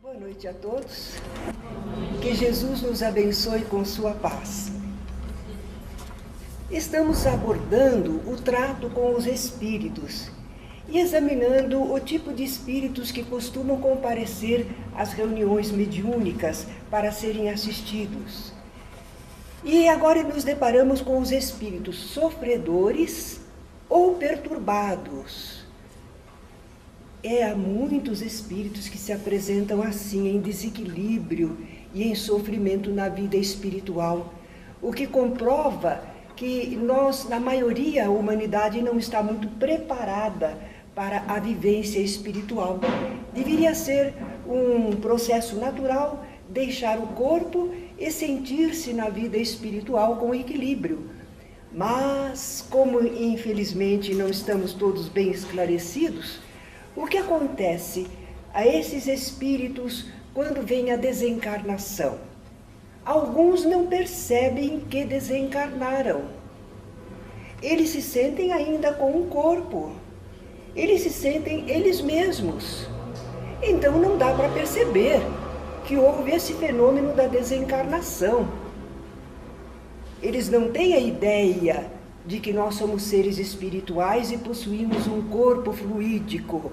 Boa noite a todos. Que Jesus nos abençoe com sua paz. Estamos abordando o trato com os espíritos e examinando o tipo de espíritos que costumam comparecer às reuniões mediúnicas para serem assistidos. E agora nos deparamos com os espíritos sofredores ou perturbados. Há muitos espíritos que se apresentam assim, em desequilíbrio e em sofrimento na vida espiritual, o que comprova que nós, na maioria, a humanidade não está muito preparada para a vivência espiritual. Deveria ser um processo natural deixar o corpo e sentir-se na vida espiritual com equilíbrio. Mas, como infelizmente não estamos todos bem esclarecidos, o que acontece a esses espíritos quando vem a desencarnação? Alguns não percebem que desencarnaram. Eles se sentem ainda com um corpo. Eles se sentem eles mesmos. Então não dá para perceber que houve esse fenômeno da desencarnação. Eles não têm a ideia de que nós somos seres espirituais e possuímos um corpo fluídico.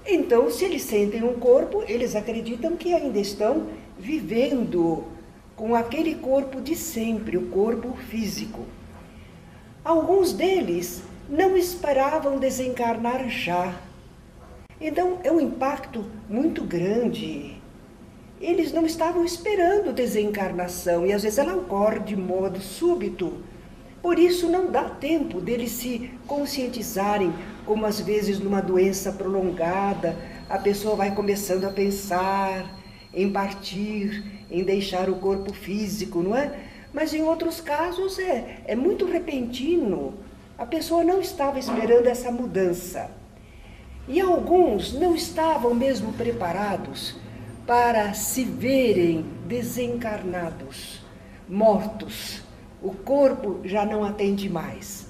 Então, se eles sentem um corpo, eles acreditam que ainda estão vivendo com aquele corpo de sempre, o corpo físico. Alguns deles não esperavam desencarnar já. Então, é um impacto muito grande. Eles não estavam esperando desencarnação e às vezes ela ocorre de modo súbito. Por isso não dá tempo deles se conscientizarem, como às vezes numa doença prolongada, a pessoa vai começando a pensar em partir, em deixar o corpo físico, não é? Mas em outros casos é muito repentino, a pessoa não estava esperando essa mudança. E alguns não estavam mesmo preparados para se verem desencarnados, mortos. O corpo já não atende mais.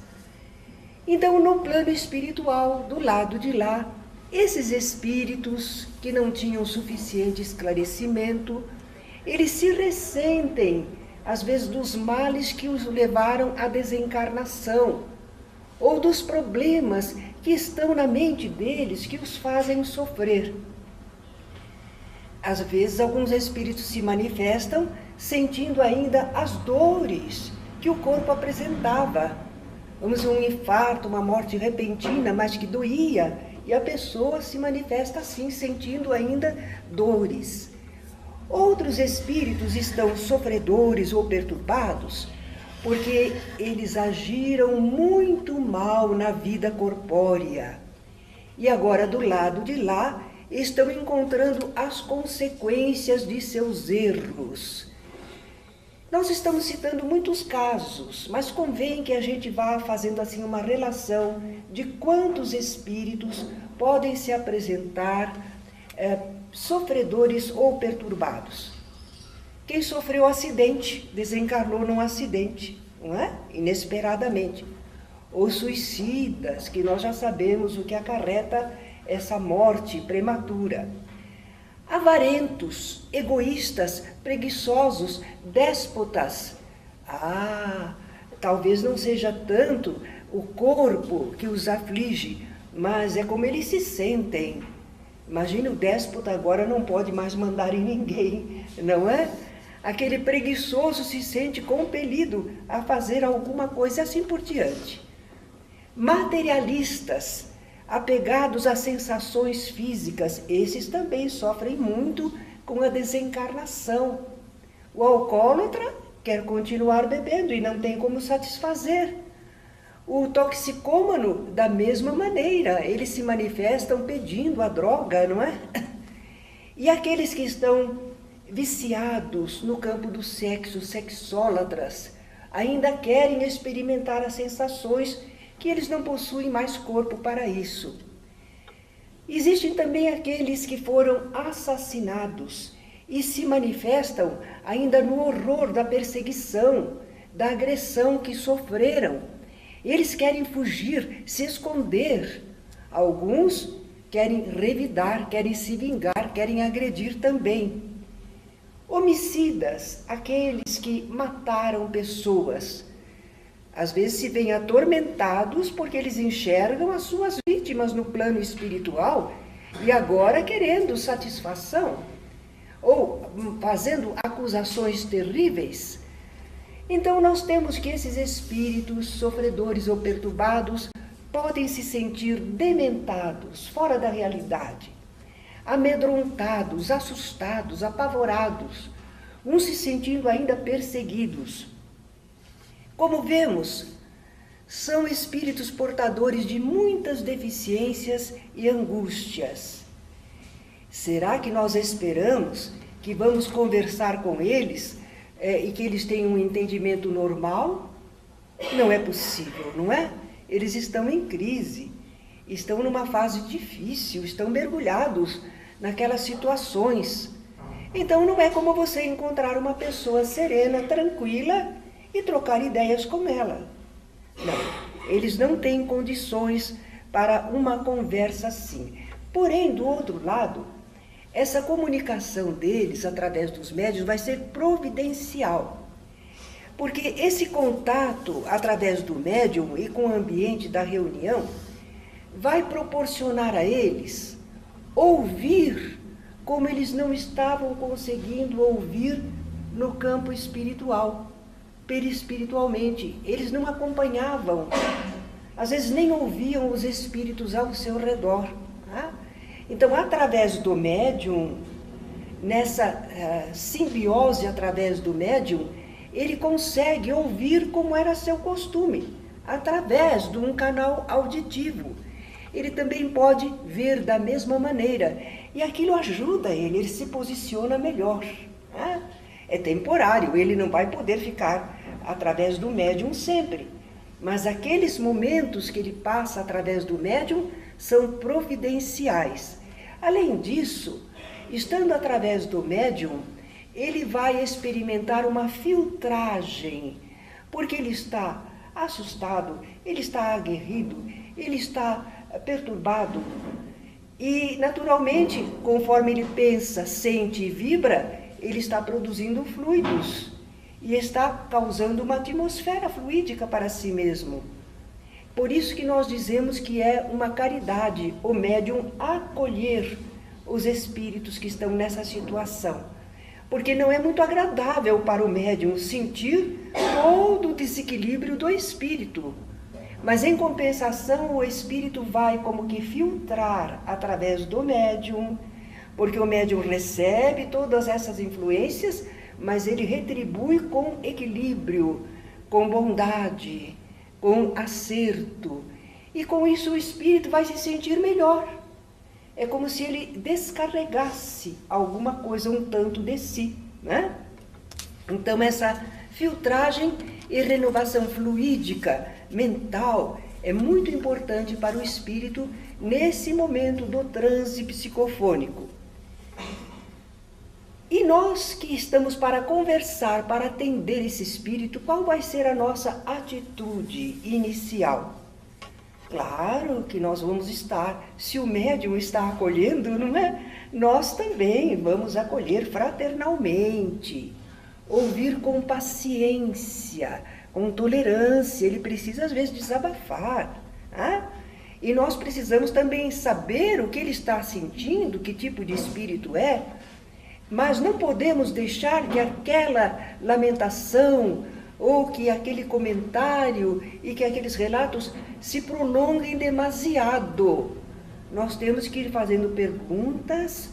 Então, no plano espiritual, do lado de lá, esses espíritos que não tinham suficiente esclarecimento, eles se ressentem, às vezes, dos males que os levaram à desencarnação, ou dos problemas que estão na mente deles que os fazem sofrer. Às vezes, alguns espíritos se manifestam sentindo ainda as dores que o corpo apresentava. Vamos dizer, um infarto, uma morte repentina, mas que doía, e a pessoa se manifesta assim, sentindo ainda dores. Outros espíritos estão sofredores ou perturbados porque eles agiram muito mal na vida corpórea. E agora, do lado de lá, estão encontrando as consequências de seus erros. Nós estamos citando muitos casos, mas convém que a gente vá fazendo assim uma relação de quantos espíritos podem se apresentar sofredores ou perturbados. Quem sofreu acidente, desencarnou num acidente, não é? Inesperadamente. Os suicidas, que nós já sabemos o que acarreta essa morte prematura. Avarentos, egoístas, preguiçosos, déspotas. Talvez não seja tanto o corpo que os aflige, mas é como eles se sentem. Imagina, o déspota agora não pode mais mandar em ninguém, não é? Aquele preguiçoso se sente compelido a fazer alguma coisa, assim por diante. Materialistas, apegados às sensações físicas, esses também sofrem muito com a desencarnação. O alcoólatra quer continuar bebendo e não tem como satisfazer. O toxicômano, da mesma maneira, eles se manifestam pedindo a droga, não é? E aqueles que estão viciados no campo do sexo, sexólatras, ainda querem experimentar as sensações que eles não possuem mais corpo para isso. Existem também aqueles que foram assassinados e se manifestam ainda no horror da perseguição, da agressão que sofreram. Eles querem fugir, se esconder. Alguns querem revidar, querem se vingar, querem agredir também. Homicidas, aqueles que mataram pessoas, às vezes se veem atormentados porque eles enxergam as suas vítimas no plano espiritual e agora querendo satisfação ou fazendo acusações terríveis. Então nós temos que esses espíritos sofredores ou perturbados podem se sentir dementados, fora da realidade, amedrontados, assustados, apavorados, uns se sentindo ainda perseguidos. Como vemos, são espíritos portadores de muitas deficiências e angústias. Será que nós esperamos que vamos conversar com eles e que eles tenham um entendimento normal? Não é possível, não é? Eles estão em crise, estão numa fase difícil, estão mergulhados naquelas situações. Então não é como você encontrar uma pessoa serena, tranquila e trocar ideias com ela. Não, eles não têm condições para uma conversa assim. Porém, do outro lado, essa comunicação deles através dos médiuns vai ser providencial. Porque esse contato através do médium e com o ambiente da reunião vai proporcionar a eles ouvir como eles não estavam conseguindo ouvir no campo espiritual, perispiritualmente. Eles não acompanhavam, às vezes nem ouviam os espíritos ao seu redor. Tá? Então, através do médium, nessa simbiose através do médium, ele consegue ouvir como era seu costume, através de um canal auditivo. Ele também pode ver da mesma maneira, e aquilo ajuda ele se posiciona melhor. Né? É temporário, ele não vai poder ficar através do médium sempre, mas aqueles momentos que ele passa através do médium são providenciais. Além disso, estando através do médium, ele vai experimentar uma filtragem, porque ele está assustado, ele está aguerrido, ele está perturbado. E, naturalmente, conforme ele pensa, sente e vibra, ele está produzindo fluidos e está causando uma atmosfera fluídica para si mesmo. Por isso que nós dizemos que é uma caridade o médium acolher os espíritos que estão nessa situação. Porque não é muito agradável para o médium sentir todo o desequilíbrio do espírito. Mas, em compensação, o espírito vai como que filtrar através do médium, porque o médium recebe todas essas influências, mas ele retribui com equilíbrio, com bondade, com acerto. E com isso o espírito vai se sentir melhor. É como se ele descarregasse alguma coisa um tanto de si, né? Então, essa filtragem e renovação fluídica, mental, é muito importante para o espírito nesse momento do transe psicofônico. E nós que estamos para conversar, para atender esse espírito, qual vai ser a nossa atitude inicial? Claro que nós vamos estar, se o médium está acolhendo, não é? Nós também vamos acolher fraternalmente, ouvir com paciência, com tolerância. Ele precisa às vezes desabafar, tá? E nós precisamos também saber o que ele está sentindo, que tipo de espírito é, mas não podemos deixar que aquela lamentação ou que aquele comentário e que aqueles relatos se prolonguem demasiado. Nós temos que ir fazendo perguntas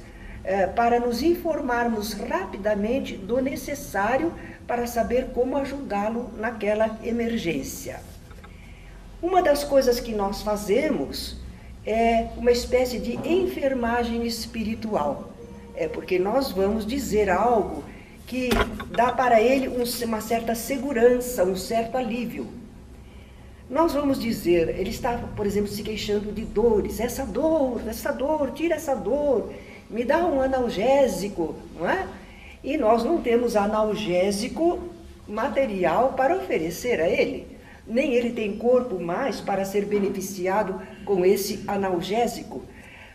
para nos informarmos rapidamente do necessário para saber como ajudá-lo naquela emergência. Uma das coisas que nós fazemos é uma espécie de enfermagem espiritual. É porque nós vamos dizer algo que dá para ele uma certa segurança, um certo alívio. Nós vamos dizer, ele está, por exemplo, se queixando de dores, essa dor, tira essa dor, me dá um analgésico, não é? E nós não temos analgésico material para oferecer a ele, nem ele tem corpo mais para ser beneficiado com esse analgésico.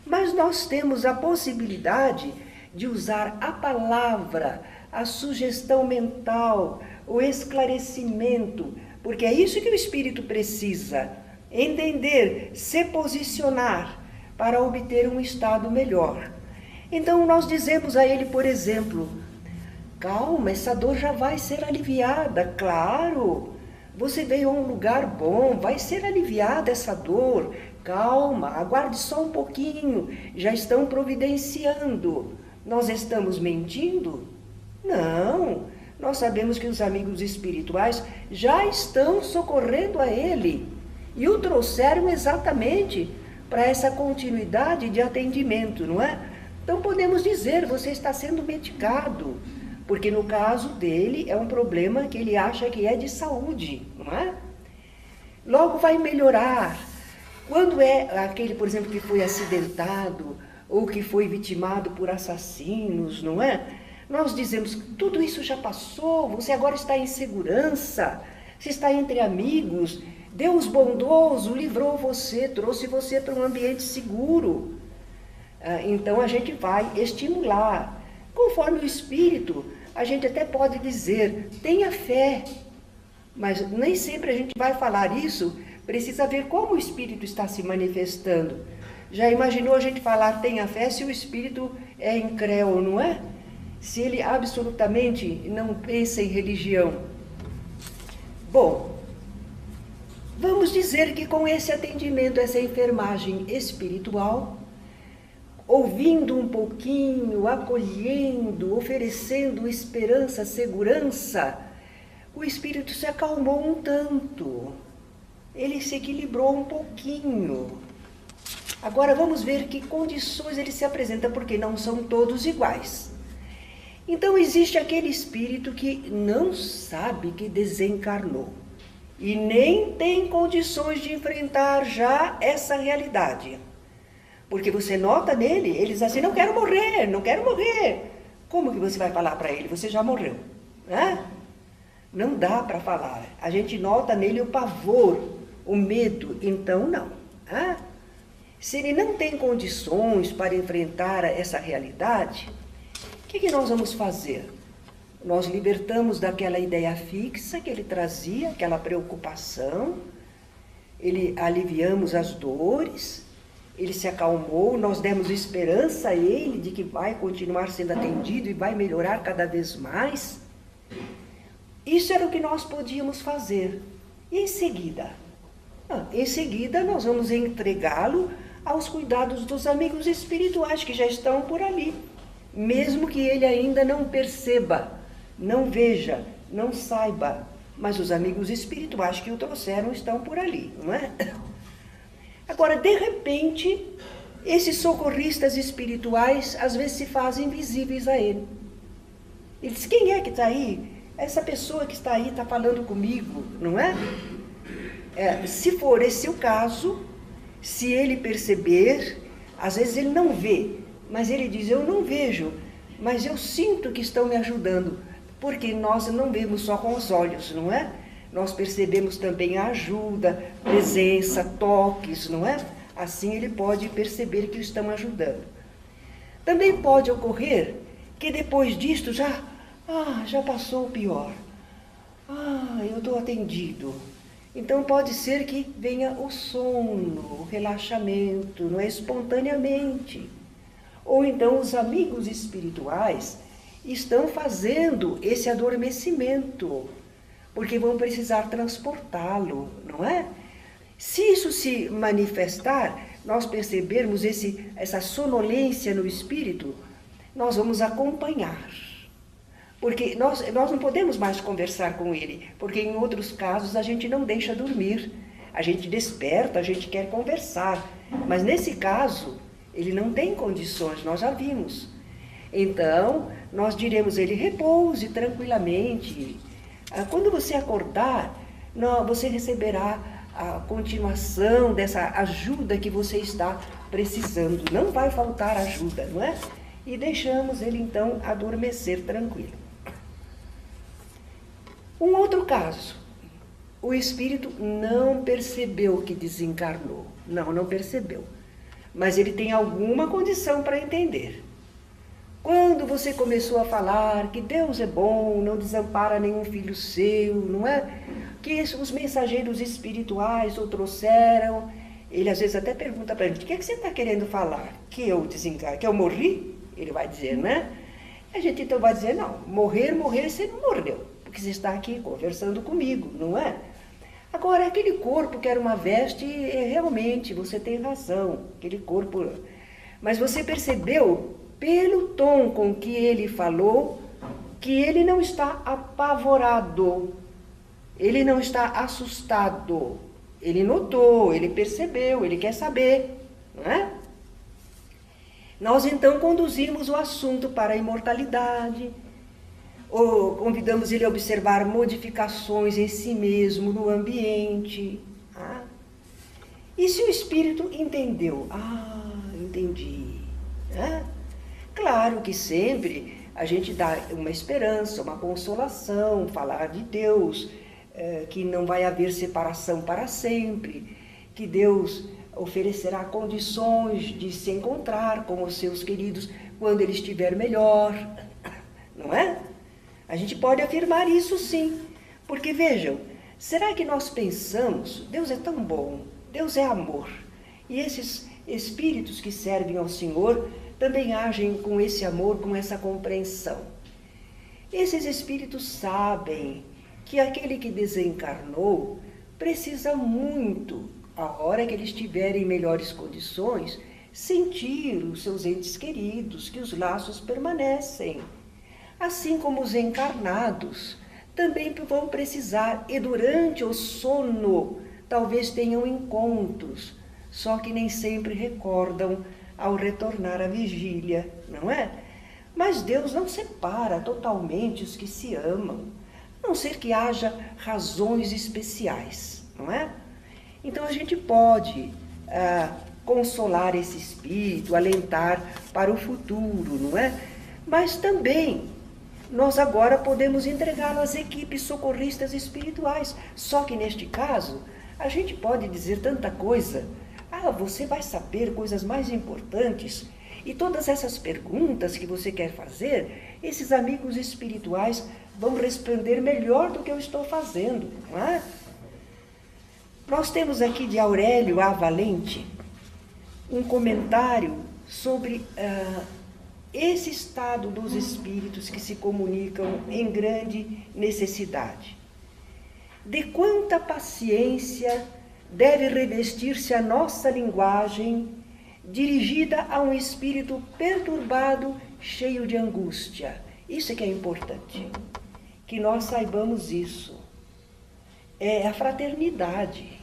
Mas nós temos a possibilidade de usar a palavra, a sugestão mental, o esclarecimento, porque é isso que o espírito precisa, entender, se posicionar para obter um estado melhor. Então nós dizemos a ele, por exemplo, calma, essa dor já vai ser aliviada, claro. Você veio a um lugar bom, vai ser aliviada essa dor. Calma, aguarde só um pouquinho, já estão providenciando. Nós estamos mentindo? Não, nós sabemos que os amigos espirituais já estão socorrendo a ele e o trouxeram exatamente para essa continuidade de atendimento, não é? Então podemos dizer, você está sendo medicado, porque no caso dele é um problema que ele acha que é de saúde, não é? Logo vai melhorar. Quando é aquele, por exemplo, que foi acidentado ou que foi vitimado por assassinos, não é? Nós dizemos, tudo isso já passou, você agora está em segurança, você está entre amigos, Deus bondoso livrou você, trouxe você para um ambiente seguro. Então a gente vai estimular. Conforme o espírito, a gente até pode dizer, tenha fé, mas nem sempre a gente vai falar isso, precisa ver como o espírito está se manifestando. Já imaginou a gente falar tenha fé se o espírito é incrédulo, não é? Se ele absolutamente não pensa em religião. Bom, vamos dizer que com esse atendimento, essa enfermagem espiritual, ouvindo um pouquinho, acolhendo, oferecendo esperança, segurança, o espírito se acalmou um tanto. Ele se equilibrou um pouquinho. Agora vamos ver que condições ele se apresenta, porque não são todos iguais. Então existe aquele espírito que não sabe que desencarnou e nem tem condições de enfrentar já essa realidade. Porque você nota nele, ele diz assim, não quero morrer, não quero morrer. Como que você vai falar para ele? Você já morreu, né? Não dá para falar. A gente nota nele o pavor, o medo, então não. Se ele não tem condições para enfrentar essa realidade, o que nós vamos fazer? Nós libertamos daquela ideia fixa que ele trazia, aquela preocupação, aliviamos as dores, ele se acalmou, nós demos esperança a ele de que vai continuar sendo atendido e vai melhorar cada vez mais. Isso era o que nós podíamos fazer. E em seguida? Em seguida nós vamos entregá-lo aos cuidados dos amigos espirituais que já estão por ali. Mesmo que ele ainda não perceba, não veja, não saiba, mas os amigos espirituais que o trouxeram estão por ali, não é? Agora, de repente, esses socorristas espirituais às vezes se fazem visíveis a ele. Ele diz, quem é que está aí? Essa pessoa que está aí está falando comigo, não é? Se for esse o caso, se ele perceber, às vezes ele não vê, mas ele diz, eu não vejo, mas eu sinto que estão me ajudando, porque nós não vemos só com os olhos, não é? Nós percebemos também a ajuda, presença, toques, não é? Assim ele pode perceber que o estão ajudando. Também pode ocorrer que depois disto já passou o pior. Eu estou atendido. Então pode ser que venha o sono, o relaxamento, não é? Espontaneamente. Ou então os amigos espirituais estão fazendo esse adormecimento, porque vão precisar transportá-lo, não é? Se isso se manifestar, nós percebermos essa sonolência no espírito, nós vamos acompanhar. Porque nós não podemos mais conversar com ele, porque em outros casos a gente não deixa dormir, a gente desperta, a gente quer conversar, mas nesse caso ele não tem condições, nós já vimos. Então, nós diremos a ele, repouse tranquilamente. Quando você acordar, você receberá a continuação dessa ajuda que você está precisando. Não vai faltar ajuda, não é? E deixamos ele, então, adormecer tranquilo. Um outro caso. O espírito não percebeu que desencarnou. Não percebeu. mas ele tem alguma condição para entender. Quando você começou a falar que Deus é bom, não desampara nenhum filho seu, não é? Que os mensageiros espirituais o trouxeram, ele às vezes até pergunta para a gente, o que é que você está querendo falar? Que eu desencarne, que eu morri? Ele vai dizer, né? A gente então vai dizer, não, morrer você não morreu, porque você está aqui conversando comigo, não é? Agora, aquele corpo que era uma veste, realmente, você tem razão, aquele corpo... Mas você percebeu, pelo tom com que ele falou, que ele não está apavorado, ele não está assustado, ele notou, ele percebeu, ele quer saber, não é? Nós então conduzimos o assunto para a imortalidade, ou convidamos ele a observar modificações em si mesmo, no ambiente. Ah? E se o espírito entendeu? Entendi. Ah? Claro que sempre a gente dá uma esperança, uma consolação, falar de Deus, que não vai haver separação para sempre, que Deus oferecerá condições de se encontrar com os seus queridos quando ele estiver melhor, não é? A gente pode afirmar isso sim, porque vejam, será que nós pensamos, Deus é tão bom, Deus é amor, e esses espíritos que servem ao Senhor também agem com esse amor, com essa compreensão. Esses espíritos sabem que aquele que desencarnou precisa muito, a hora que ele estiver em melhores condições, sentir os seus entes queridos, que os laços permanecem. Assim como os encarnados também vão precisar, e durante o sono talvez tenham encontros, só que nem sempre recordam ao retornar à vigília, não é? Mas Deus não separa totalmente os que se amam, a não ser que haja razões especiais, não é? Então a gente pode consolar esse espírito, alentar para o futuro, não é? Mas também nós agora podemos entregá-lo às equipes socorristas espirituais. Só que neste caso, a gente pode dizer tanta coisa. Você vai saber coisas mais importantes. E todas essas perguntas que você quer fazer, esses amigos espirituais vão responder melhor do que eu estou fazendo, não é? Nós temos aqui de Aurélio A. Valente um comentário sobre esse estado dos espíritos que se comunicam em grande necessidade. De quanta paciência deve revestir-se a nossa linguagem dirigida a um espírito perturbado, cheio de angústia. Isso é que é importante, que nós saibamos isso. É a fraternidade.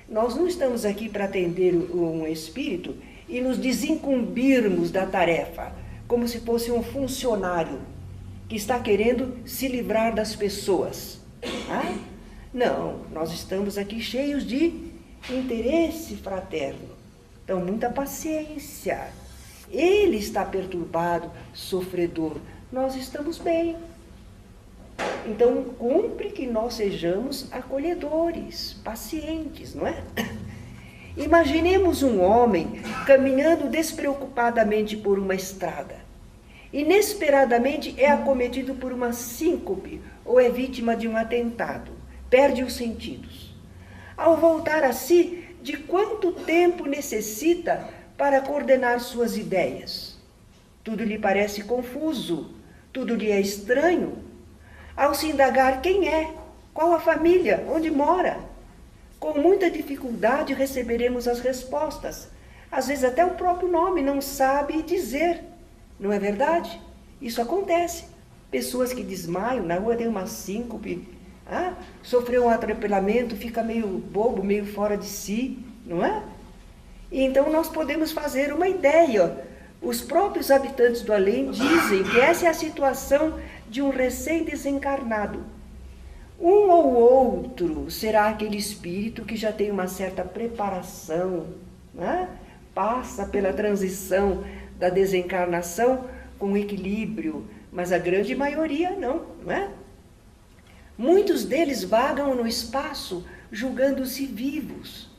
Nós não estamos aqui para atender um espírito e nos desincumbirmos da tarefa, como se fosse um funcionário que está querendo se livrar das pessoas. Não, nós estamos aqui cheios de interesse fraterno. Então, muita paciência. Ele está perturbado, sofredor. Nós estamos bem. Então, cumpre que nós sejamos acolhedores, pacientes, não é? Imaginemos um homem caminhando despreocupadamente por uma estrada. Inesperadamente é acometido por uma síncope ou é vítima de um atentado. Perde os sentidos. Ao voltar a si, de quanto tempo necessita para coordenar suas ideias? Tudo lhe parece confuso, tudo lhe é estranho. Ao se indagar quem é, qual a família, onde mora, com muita dificuldade receberemos as respostas. Às vezes até o próprio nome não sabe dizer. Não é verdade? Isso acontece. Pessoas que desmaiam, na rua tem uma síncope, sofreu um atropelamento, fica meio bobo, meio fora de si, não é? E então nós podemos fazer uma ideia. Os próprios habitantes do além dizem que essa é a situação de um recém-desencarnado. Um ou outro será aquele espírito que já tem uma certa preparação, né? Passa pela transição da desencarnação com equilíbrio, mas a grande maioria não é? Muitos deles vagam no espaço julgando-se vivos,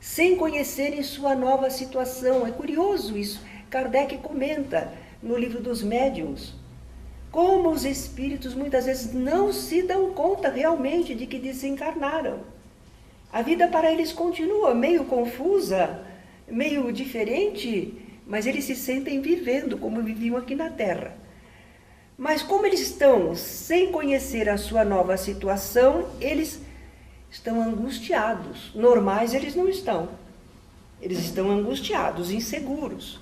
sem conhecerem sua nova situação. É curioso isso. Kardec comenta no livro dos Médiuns como os espíritos muitas vezes não se dão conta realmente de que desencarnaram. A vida para eles continua meio confusa, meio diferente, mas eles se sentem vivendo como viviam aqui na Terra. Mas como eles estão sem conhecer a sua nova situação, eles estão angustiados. Normais eles não estão. Eles estão angustiados, inseguros.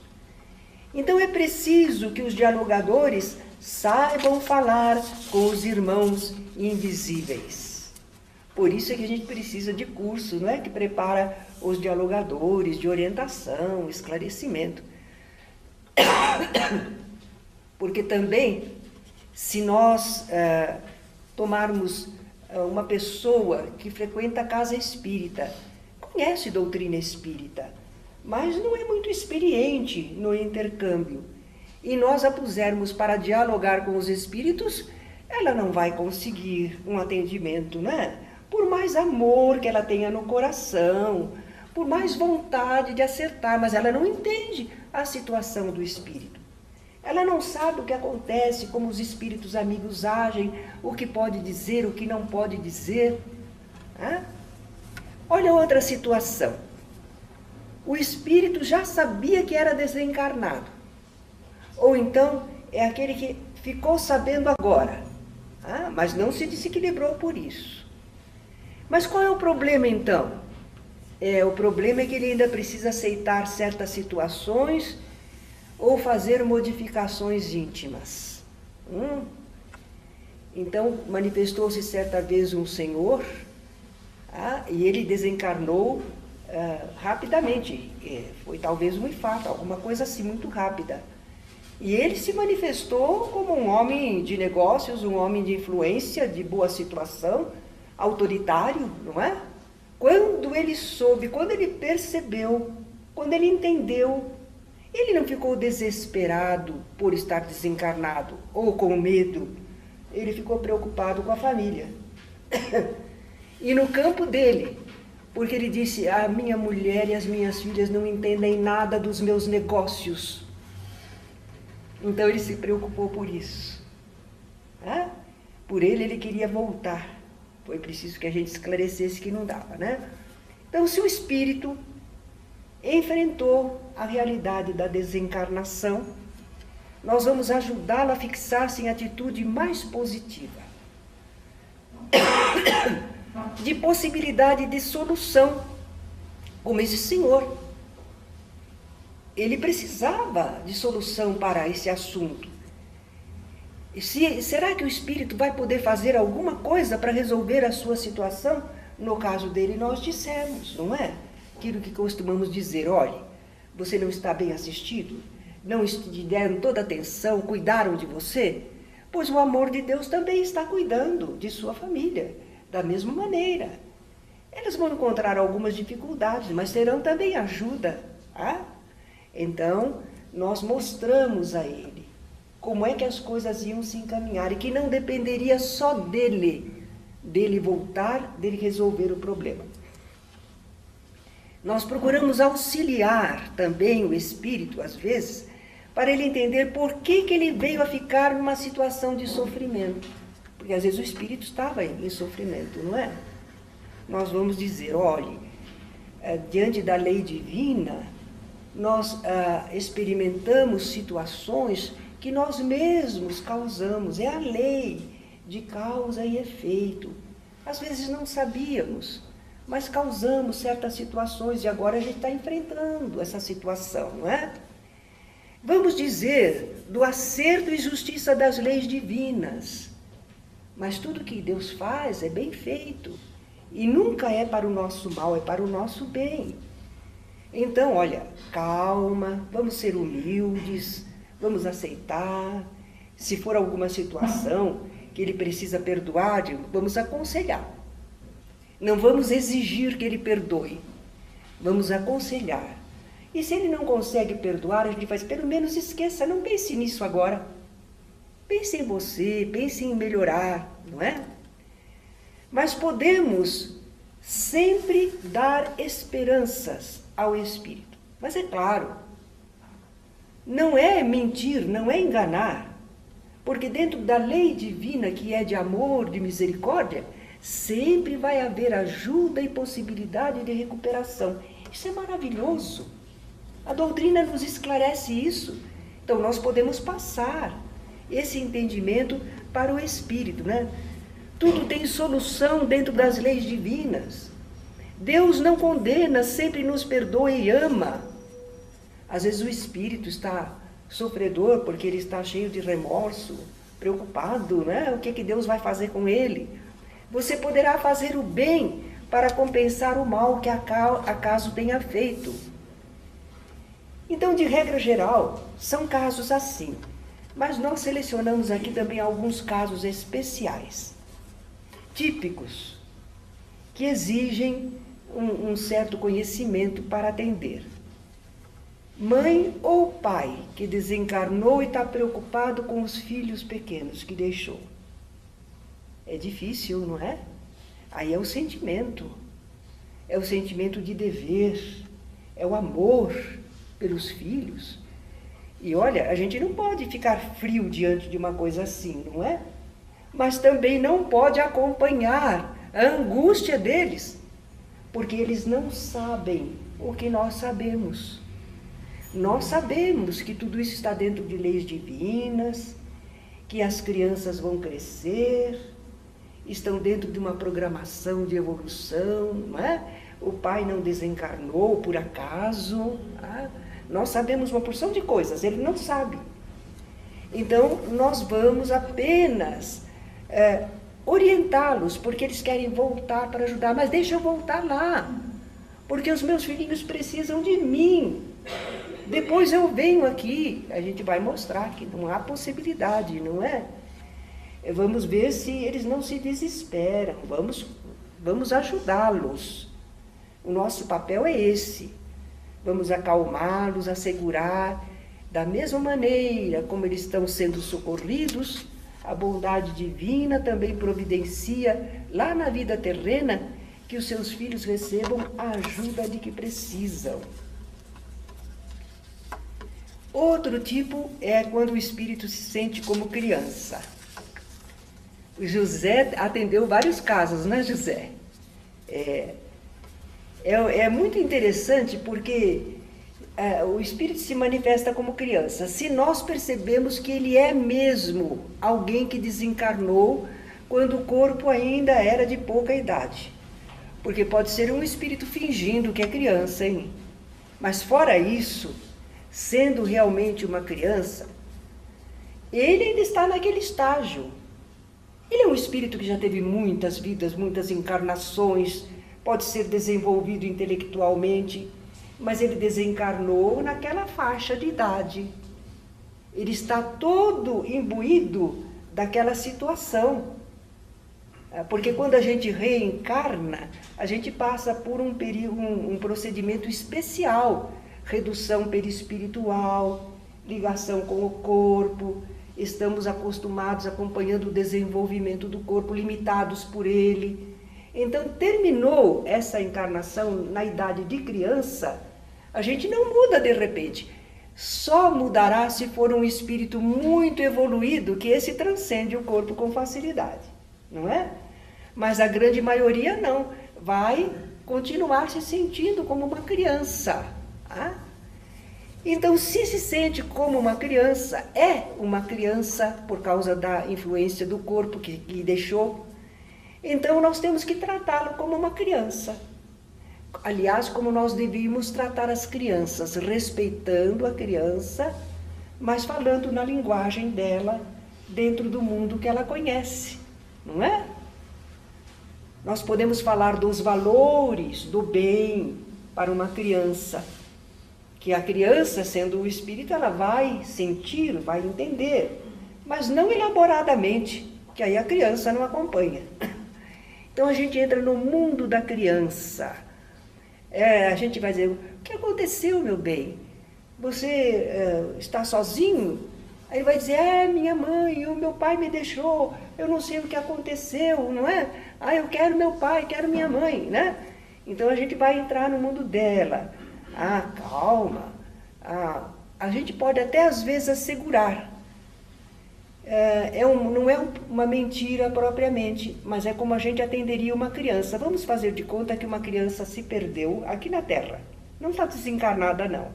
Então é preciso que os dialogadores saibam falar com os irmãos invisíveis. Por isso é que a gente precisa de curso, não é? Que prepara os dialogadores, de orientação, esclarecimento. Porque também, se nós tomarmos uma pessoa que frequenta a casa espírita, conhece doutrina espírita, mas não é muito experiente no intercâmbio, e nós a pusermos para dialogar com os espíritos, ela não vai conseguir um atendimento, né? Por mais amor que ela tenha no coração, por mais vontade de acertar, mas ela não entende a situação do espírito. Ela não sabe o que acontece, como os espíritos amigos agem, o que pode dizer, o que não pode dizer. Olha outra situação. O espírito já sabia que era desencarnado. Ou então é aquele que ficou sabendo agora, mas não se desequilibrou por isso. Mas qual é o problema então? O problema é que ele ainda precisa aceitar certas situações ou fazer modificações íntimas. Então, manifestou-se certa vez um senhor, e ele desencarnou rapidamente. Foi talvez um infarto, alguma coisa assim, muito rápida. E ele se manifestou como um homem de negócios, um homem de influência, de boa situação, autoritário, não é? Quando ele soube, quando ele percebeu, quando ele entendeu, ele não ficou desesperado por estar desencarnado ou com medo. Ele ficou preocupado com a família. E no campo dele, porque ele disse, a minha mulher e as minhas filhas não entendem nada dos meus negócios. Então ele se preocupou por isso. Por ele queria voltar. Foi preciso que a gente esclarecesse que não dava, né? Então, se o espírito enfrentou a realidade da desencarnação, nós vamos ajudá-lo a fixar-se em atitude mais positiva, de possibilidade de solução, como esse senhor. Ele precisava de solução para esse assunto. Será que o espírito vai poder fazer alguma coisa para resolver a sua situação? No caso dele, nós dissemos, não é? Aquilo que costumamos dizer, olhe, você não está bem assistido? Não te deram toda atenção, cuidaram de você? Pois o amor de Deus também está cuidando de sua família, da mesma maneira. Eles vão encontrar algumas dificuldades, mas terão também ajuda. Então, nós mostramos a ele como é que as coisas iam se encaminhar e que não dependeria só dele voltar, dele resolver o problema. Nós procuramos auxiliar também o espírito, às vezes, para ele entender por que ele veio a ficar numa situação de sofrimento. Porque às vezes o espírito estava em sofrimento, não é? Nós vamos dizer, olhe, diante da lei divina, nós experimentamos situações que nós mesmos causamos. É a lei de causa e efeito. Às vezes não sabíamos, mas causamos certas situações e agora a gente está enfrentando essa situação, não é? Vamos dizer do acerto e justiça das leis divinas. Mas tudo que Deus faz é bem feito. E nunca é para o nosso mal, é para o nosso bem. Então, olha, calma, vamos ser humildes, vamos aceitar. Se for alguma situação que ele precisa perdoar, vamos aconselhar. Não vamos exigir que ele perdoe, vamos aconselhar. E se ele não consegue perdoar, a gente faz, pelo menos esqueça, não pense nisso agora. Pense em você, pense em melhorar, não é? Mas podemos sempre dar esperanças ao espírito. Mas é claro, não é mentir, não é enganar, porque dentro da lei divina, que é de amor, de misericórdia, sempre vai haver ajuda e possibilidade de recuperação. Isso é maravilhoso. A doutrina nos esclarece isso. Então nós podemos passar esse entendimento para o espírito, né? Tudo tem solução dentro das leis divinas. Deus não condena, sempre nos perdoa e ama. Às vezes o espírito está sofredor porque ele está cheio de remorso, preocupado, né? O que Deus vai fazer com ele? Você poderá fazer o bem para compensar o mal que acaso tenha feito. Então, de regra geral, são casos assim. Mas nós selecionamos aqui também alguns casos especiais, típicos, que exigem um certo conhecimento para atender. Mãe ou pai que desencarnou e está preocupado com os filhos pequenos que deixou. É difícil, não é? Aí é o sentimento de dever, é o amor pelos filhos. E olha, a gente não pode ficar frio diante de uma coisa assim, não é? Mas também não pode acompanhar a angústia deles, porque eles não sabem o que nós sabemos. Nós sabemos que tudo isso está dentro de leis divinas, que as crianças vão crescer, estão dentro de uma programação de evolução, não é? O pai não desencarnou por acaso. Nós sabemos uma porção de coisas, ele não sabe. Então, nós vamos apenas orientá-los, porque eles querem voltar para ajudar. Mas deixa eu voltar lá, porque os meus filhinhos precisam de mim. Depois eu venho aqui, a gente vai mostrar que não há possibilidade, não é? Vamos ver se eles não se desesperam, vamos ajudá-los. O nosso papel é esse. Vamos acalmá-los, assegurar, da mesma maneira como eles estão sendo socorridos, a bondade divina também providencia lá na vida terrena que os seus filhos recebam a ajuda de que precisam. Outro tipo é quando o espírito se sente como criança. O José atendeu vários casos, né, José? É muito interessante porque o espírito se manifesta como criança. Se nós percebemos que ele é mesmo alguém que desencarnou quando o corpo ainda era de pouca idade. Porque pode ser um espírito fingindo que é criança, hein? Mas fora isso, sendo realmente uma criança, ele ainda está naquele estágio. Ele é um espírito que já teve muitas vidas, muitas encarnações, pode ser desenvolvido intelectualmente, mas ele desencarnou naquela faixa de idade. Ele está todo imbuído daquela situação. Porque quando a gente reencarna, a gente passa por um procedimento especial, redução perispiritual, ligação com o corpo, estamos acostumados, acompanhando o desenvolvimento do corpo, limitados por ele. Então, terminou essa encarnação na idade de criança, a gente não muda de repente. Só mudará se for um espírito muito evoluído, que esse transcende o corpo com facilidade, não é? Mas a grande maioria não, vai continuar se sentindo como uma criança. Tá? Então, se sente como uma criança, é uma criança por causa da influência do corpo que deixou. Então, nós temos que tratá-lo como uma criança. Aliás, como nós devíamos tratar as crianças, respeitando a criança, mas falando na linguagem dela, dentro do mundo que ela conhece, não é? Nós podemos falar dos valores do bem para uma criança, que a criança, sendo o espírito, ela vai sentir, vai entender, mas não elaboradamente, que aí a criança não acompanha. Então a gente entra no mundo da criança. A gente vai dizer, o que aconteceu, meu bem? Você está sozinho? Aí vai dizer, minha mãe, o meu pai me deixou, eu não sei o que aconteceu, não é? Eu quero meu pai, quero minha mãe, né? Então a gente vai entrar no mundo dela. Calma. A gente pode até às vezes assegurar. Não é uma mentira propriamente, mas é como a gente atenderia uma criança. Vamos fazer de conta que uma criança se perdeu aqui na Terra. Não está desencarnada, não.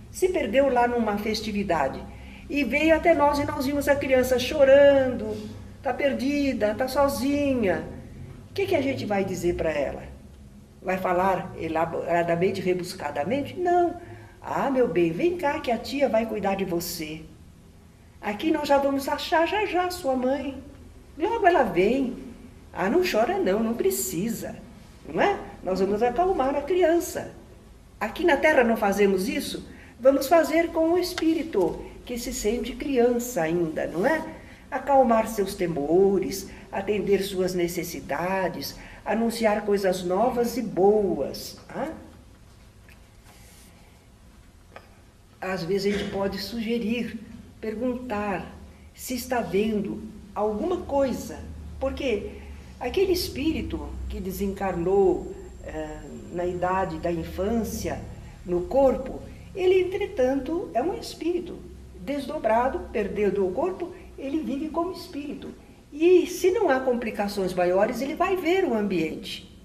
Se perdeu lá numa festividade. E veio até nós e nós vimos a criança chorando, está perdida, está sozinha. O que a gente vai dizer para ela? Vai falar elaboradamente, rebuscadamente? Não. Meu bem, vem cá que a tia vai cuidar de você. Aqui nós já vamos achar já sua mãe. Logo ela vem. Não chora não, não precisa. Não é? Nós vamos acalmar a criança. Aqui na Terra não fazemos isso? Vamos fazer com o espírito que se sente criança ainda, não é? Acalmar seus temores, atender suas necessidades, anunciar coisas novas e boas. Às vezes a gente pode sugerir, perguntar se está vendo alguma coisa, porque aquele espírito que desencarnou na idade da infância, no corpo, ele, entretanto, é um espírito desdobrado, perdendo o corpo, ele vive como espírito. E se não há complicações maiores, ele vai ver o ambiente.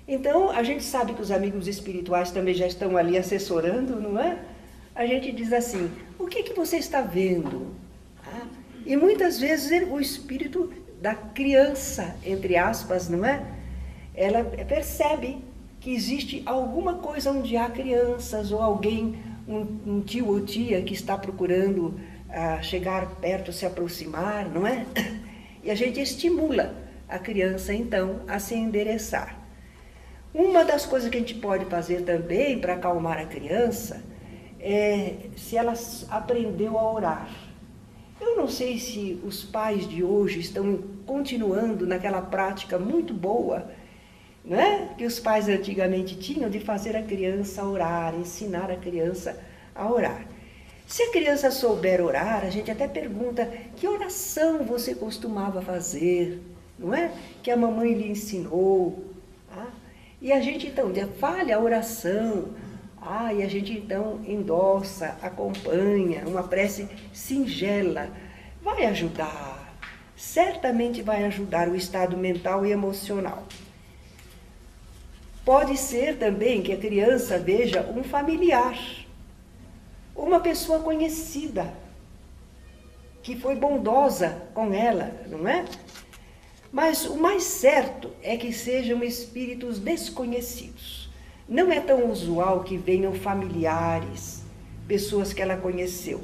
Então, a gente sabe que os amigos espirituais também já estão ali assessorando, não é? A gente diz assim, o que você está vendo? E muitas vezes o espírito da criança, entre aspas, não é? Ela percebe que existe alguma coisa onde há crianças ou alguém, um tio ou tia que está procurando chegar perto, se aproximar, não é? E a gente estimula a criança, então, a se endereçar. Uma das coisas que a gente pode fazer também para acalmar a criança é se ela aprendeu a orar. Eu não sei se os pais de hoje estão continuando naquela prática muito boa, né, que os pais antigamente tinham de fazer a criança orar, ensinar a criança a orar. Se a criança souber orar, a gente até pergunta, que oração você costumava fazer, não é? Que a mamãe lhe ensinou. E a gente então fale a oração, e a gente então endossa, acompanha, uma prece singela. Vai ajudar, certamente vai ajudar o estado mental e emocional. Pode ser também que a criança veja um familiar, uma pessoa conhecida, que foi bondosa com ela, não é? Mas o mais certo é que sejam espíritos desconhecidos. Não é tão usual que venham familiares, pessoas que ela conheceu.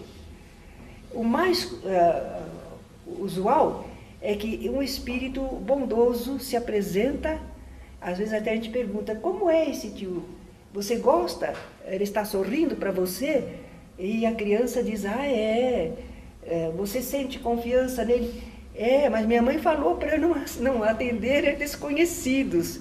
O mais usual é que um espírito bondoso se apresenta. Às vezes até a gente pergunta, como é esse tio? Você gosta? Ele está sorrindo para você? E a criança diz, você sente confiança nele? Mas minha mãe falou para eu não atender desconhecidos.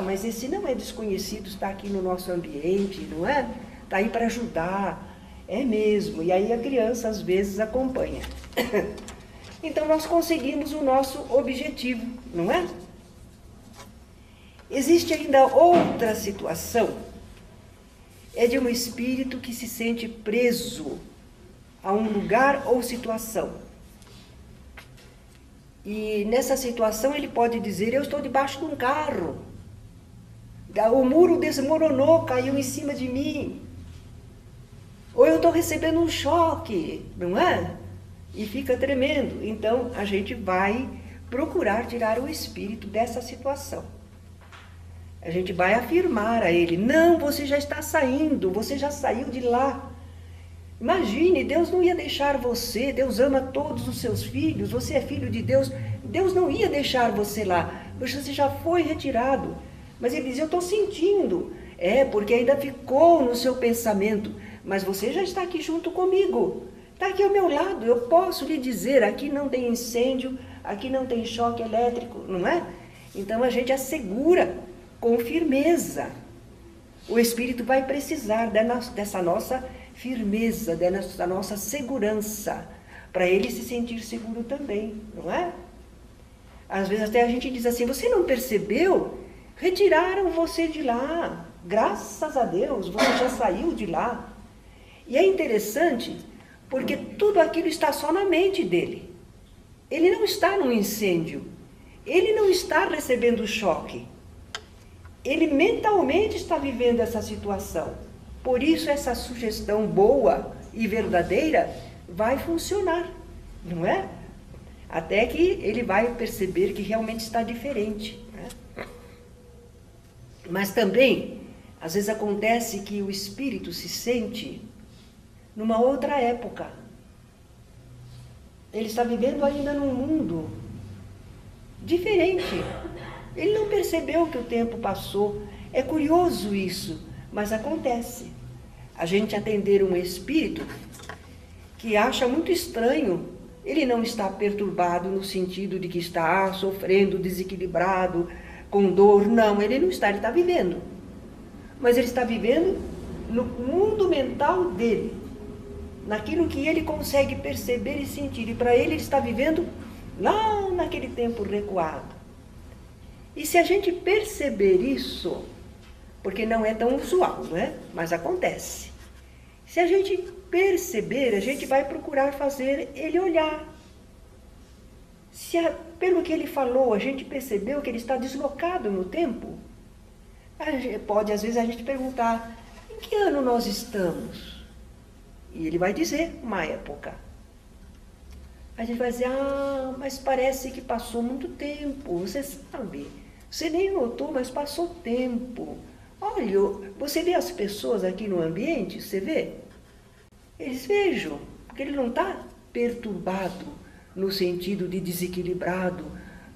Mas esse não é desconhecido, está aqui no nosso ambiente, não é? Está aí para ajudar. É mesmo. E aí a criança às vezes acompanha. Então nós conseguimos o nosso objetivo, não é? Existe ainda outra situação, é de um espírito que se sente preso a um lugar ou situação. E nessa situação ele pode dizer, eu estou debaixo de um carro, o muro desmoronou, caiu em cima de mim, ou eu estou recebendo um choque, não é? E fica tremendo. Então a gente vai procurar tirar o espírito dessa situação. A gente vai afirmar a ele, não, você já está saindo, você já saiu de lá. Imagine, Deus não ia deixar você, Deus ama todos os seus filhos, você é filho de Deus, Deus não ia deixar você lá, você já foi retirado. Mas ele diz, eu estou sentindo, porque ainda ficou no seu pensamento, mas você já está aqui junto comigo, está aqui ao meu lado, eu posso lhe dizer, aqui não tem incêndio, aqui não tem choque elétrico, não é? Então a gente assegura com firmeza. O espírito vai precisar dessa nossa firmeza, dessa nossa segurança, para ele se sentir seguro também, não é? Às vezes até a gente diz assim, você não percebeu? Retiraram você de lá, graças a Deus, você já saiu de lá. E é interessante, porque tudo aquilo está só na mente dele. Ele não está num incêndio, ele não está recebendo choque. Ele mentalmente está vivendo essa situação. Por isso essa sugestão boa e verdadeira vai funcionar, não é? Até que ele vai perceber que realmente está diferente, né? Mas também, às vezes acontece que o espírito se sente numa outra época. Ele está vivendo ainda num mundo diferente. Ele não percebeu que o tempo passou. É curioso isso, mas acontece. A gente atender um espírito que acha muito estranho. Ele não está perturbado no sentido de que está sofrendo, desequilibrado, com dor. Não, ele não está, ele está vivendo. Mas ele está vivendo no mundo mental dele, naquilo que ele consegue perceber e sentir. E para ele está vivendo lá naquele tempo recuado. E se a gente perceber isso, porque não é tão usual, não é? Mas acontece. Se a gente perceber, a gente vai procurar fazer ele olhar. Se pelo que ele falou, a gente percebeu que ele está deslocado no tempo, pode às vezes a gente perguntar, em que ano nós estamos? E ele vai dizer uma época. A gente vai dizer, mas parece que passou muito tempo, você sabe, você nem notou, mas passou tempo. Olha, você vê as pessoas aqui no ambiente, você vê? Eles vejam, porque ele não está perturbado no sentido de desequilibrado,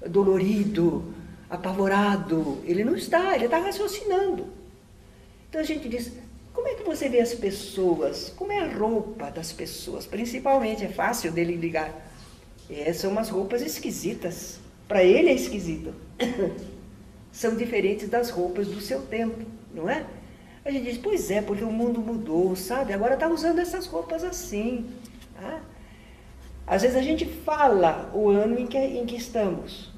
dolorido, apavorado. Ele não está, ele está raciocinando. Então a gente diz, como é que você vê as pessoas? Como é a roupa das pessoas? Principalmente, é fácil dele ligar. São umas roupas esquisitas. Para ele é esquisito. São diferentes das roupas do seu tempo, não é? A gente diz, pois é, porque o mundo mudou, sabe? Agora está usando essas roupas assim. Tá? Às vezes a gente fala o ano em que estamos.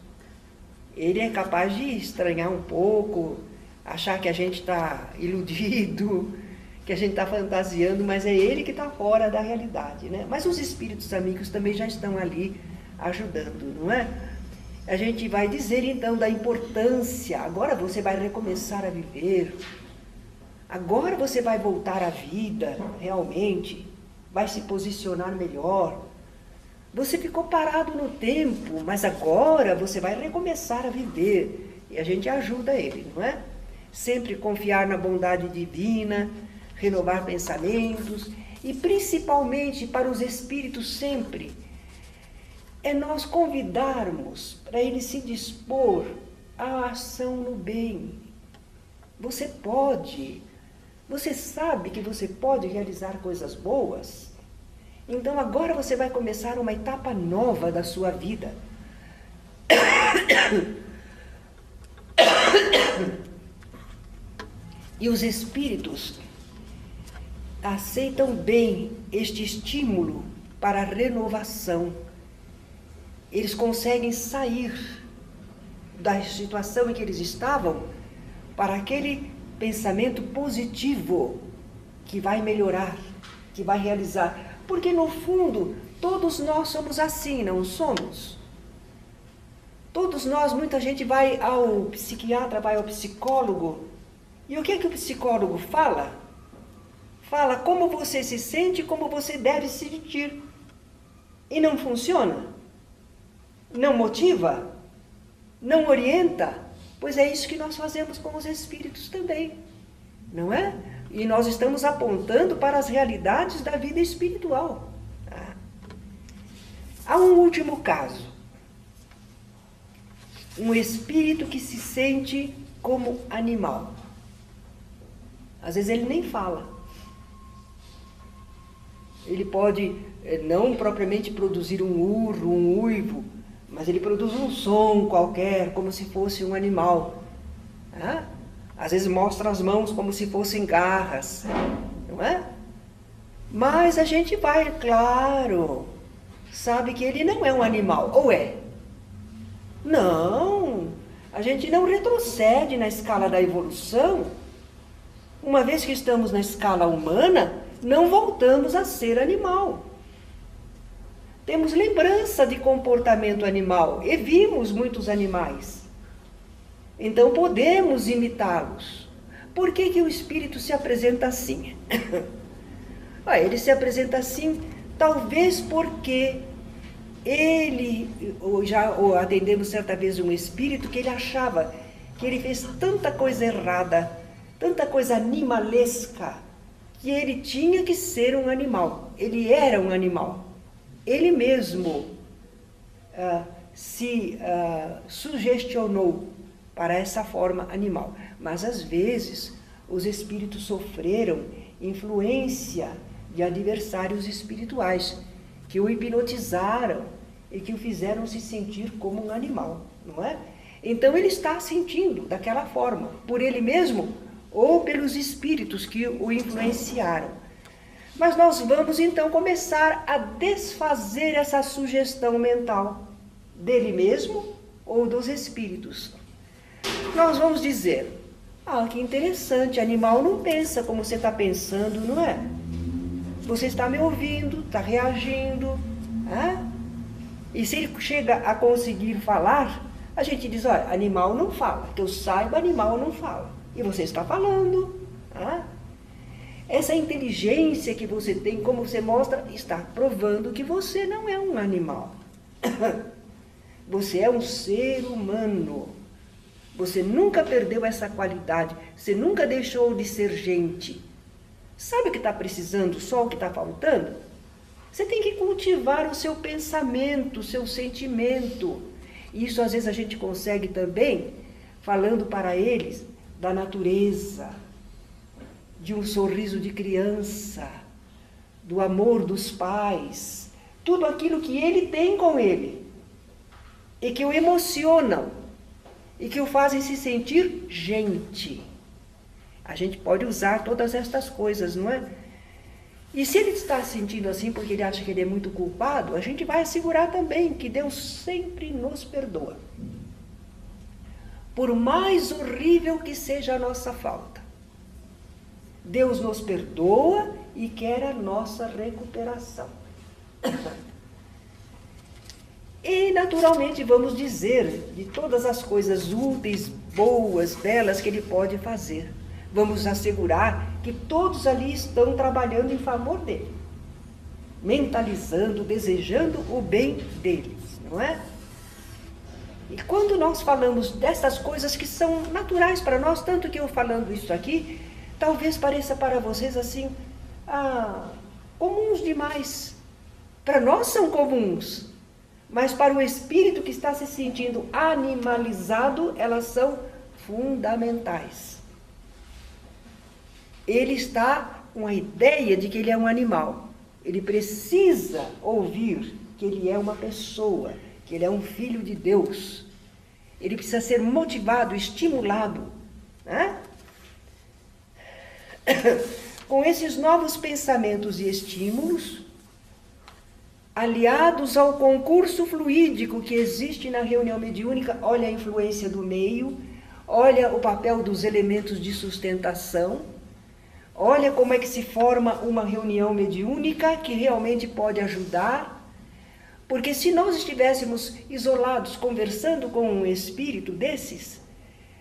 Ele é capaz de estranhar um pouco, achar que a gente está iludido, que a gente está fantasiando, mas é ele que está fora da realidade, né? Mas os espíritos amigos também já estão ali ajudando, não é? A gente vai dizer então da importância, agora você vai recomeçar a viver, agora você vai voltar à vida, realmente, vai se posicionar melhor. Você ficou parado no tempo, mas agora você vai recomeçar a viver. E a gente ajuda ele, não é? Sempre confiar na bondade divina, renovar pensamentos e principalmente para os espíritos sempre, é nós convidarmos para ele se dispor à ação no bem. Você pode, você sabe que você pode realizar coisas boas. Então agora você vai começar uma etapa nova da sua vida. E os espíritos aceitam bem este estímulo para a renovação. Eles conseguem sair da situação em que eles estavam para aquele pensamento positivo que vai melhorar, que vai realizar. Porque no fundo, todos nós somos assim, não somos? Todos nós, muita gente vai ao psiquiatra, vai ao psicólogo. E o que é que o psicólogo fala? Fala como você se sente, como você deve se sentir. E não funciona? Não motiva? Não orienta? Pois é isso que nós fazemos com os espíritos também, não é? E nós estamos apontando para as realidades da vida espiritual. Tá? Há um último caso. Um espírito que se sente como animal. Às vezes ele nem fala. Ele pode não propriamente produzir um urro, um uivo, mas ele produz um som qualquer, como se fosse um animal. Tá? Às vezes mostra as mãos como se fossem garras, não é? Mas a gente vai, claro, sabe que ele não é um animal, ou é? Não, a gente não retrocede na escala da evolução. Uma vez que estamos na escala humana, não voltamos a ser animal. Temos lembrança de comportamento animal e vimos muitos animais. Então podemos imitá-los. Por que que o espírito se apresenta assim? Ele se apresenta assim, talvez porque ele, já atendemos certa vez um espírito que ele achava que ele fez tanta coisa errada, tanta coisa animalesca, que ele tinha que ser um animal. Ele era um animal. Ele mesmo se sugestionou para essa forma animal. Mas às vezes os espíritos sofreram influência de adversários espirituais que o hipnotizaram e que o fizeram se sentir como um animal, não é? Então ele está sentindo daquela forma, por ele mesmo ou pelos espíritos que o influenciaram. Mas nós vamos então começar a desfazer essa sugestão mental dele mesmo ou dos espíritos. Nós vamos dizer, que interessante, animal não pensa como você está pensando, não é? Você está me ouvindo, está reagindo, e se ele chega a conseguir falar, a gente diz, olha, animal não fala, que eu saiba, animal não fala, e você está falando, Essa inteligência que você tem, como você mostra, está provando que você não é um animal. Você é um ser humano. Você nunca perdeu essa qualidade. Você nunca deixou de ser gente. Sabe o que está precisando? Só o que está faltando? Você tem que cultivar o seu pensamento, o seu sentimento. E isso às vezes a gente consegue também falando para eles da natureza, de um sorriso de criança, do amor dos pais, tudo aquilo que ele tem com ele e que o emocionam e que o fazem se sentir gente. A gente pode usar todas estas coisas, não é? E se ele está se sentindo assim porque ele acha que ele é muito culpado, a gente vai assegurar também que Deus sempre nos perdoa. Por mais horrível que seja a nossa falta, Deus nos perdoa e quer a nossa recuperação. E, naturalmente, vamos dizer de todas as coisas úteis, boas, belas que Ele pode fazer. Vamos assegurar que todos ali estão trabalhando em favor dEle, mentalizando, desejando o bem deles, não é? E quando nós falamos dessas coisas que são naturais para nós, tanto que eu falando isso aqui, talvez pareça para vocês assim, comuns demais. Para nós são comuns, mas para o espírito que está se sentindo animalizado, elas são fundamentais. Ele está com a ideia de que ele é um animal. Ele precisa ouvir que ele é uma pessoa, que ele é um filho de Deus. Ele precisa ser motivado, estimulado, né? Com esses novos pensamentos e estímulos, aliados ao concurso fluídico que existe na reunião mediúnica, olha a influência do meio, olha o papel dos elementos de sustentação, olha como é que se forma uma reunião mediúnica que realmente pode ajudar, porque se nós estivéssemos isolados conversando com um espírito desses,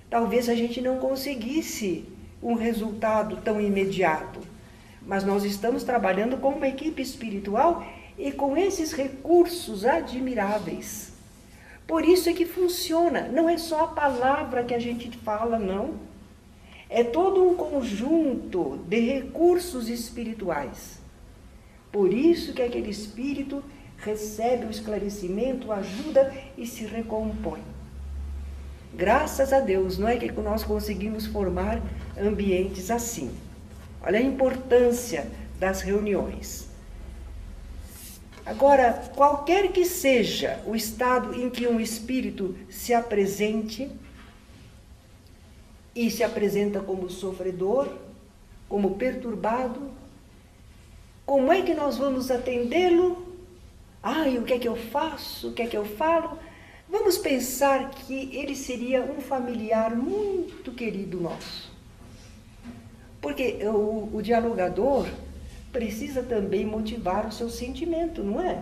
talvez a gente não conseguisse um resultado tão imediato. Mas nós estamos trabalhando com uma equipe espiritual e com esses recursos admiráveis. Por isso é que funciona. Não é só a palavra que a gente fala, não. É todo um conjunto de recursos espirituais. Por isso que aquele espírito recebe o esclarecimento, ajuda e se recompõe. Graças a Deus, não é que nós conseguimos formar ambientes assim. Olha a importância das reuniões. Agora, qualquer que seja o estado em que um espírito se apresente, e se apresenta como sofredor, como perturbado, como é que nós vamos atendê-lo? Ai, o que é que eu faço? O que é que eu falo? Vamos pensar que ele seria um familiar muito querido nosso. Porque o dialogador precisa também motivar o seu sentimento, não é?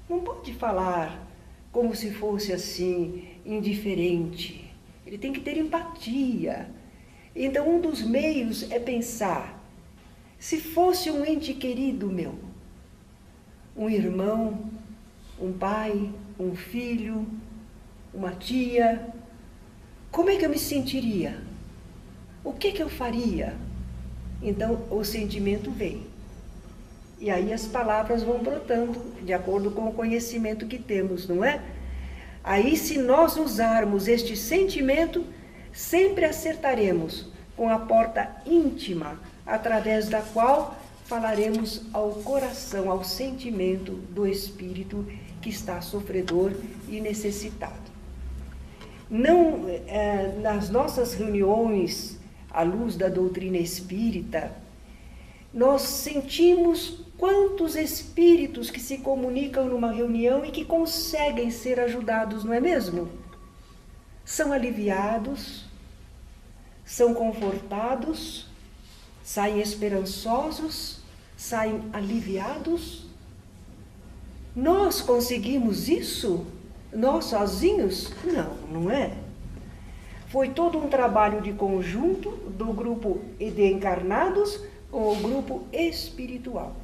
Não pode falar como se fosse assim, indiferente. Ele tem que ter empatia. Então, um dos meios é pensar, se fosse um ente querido meu, um irmão, um pai, um filho, uma tia, como é que eu me sentiria? O que eu faria? Então, o sentimento vem. E aí as palavras vão brotando, de acordo com o conhecimento que temos, não é? Aí, se nós usarmos este sentimento, sempre acertaremos com a porta íntima, através da qual falaremos ao coração, ao sentimento do espírito que está sofredor e necessitado. Não, nas nossas reuniões, à luz da doutrina espírita, nós sentimos quantos espíritos que se comunicam numa reunião e que conseguem ser ajudados, não é mesmo? São aliviados, são confortados, saem esperançosos, saem aliviados. Nós conseguimos isso? Nós sozinhos? Não, não é. Foi todo um trabalho de conjunto do grupo de encarnados com o grupo espiritual.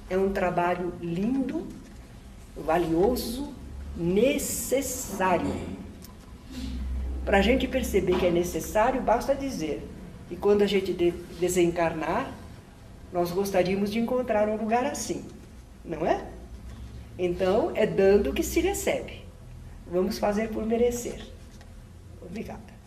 É um trabalho lindo, valioso, necessário. Para a gente perceber que é necessário, basta dizer que quando a gente desencarnar, nós gostaríamos de encontrar um lugar assim, não é? Então, é dando que se recebe. Vamos fazer por merecer. Obrigada.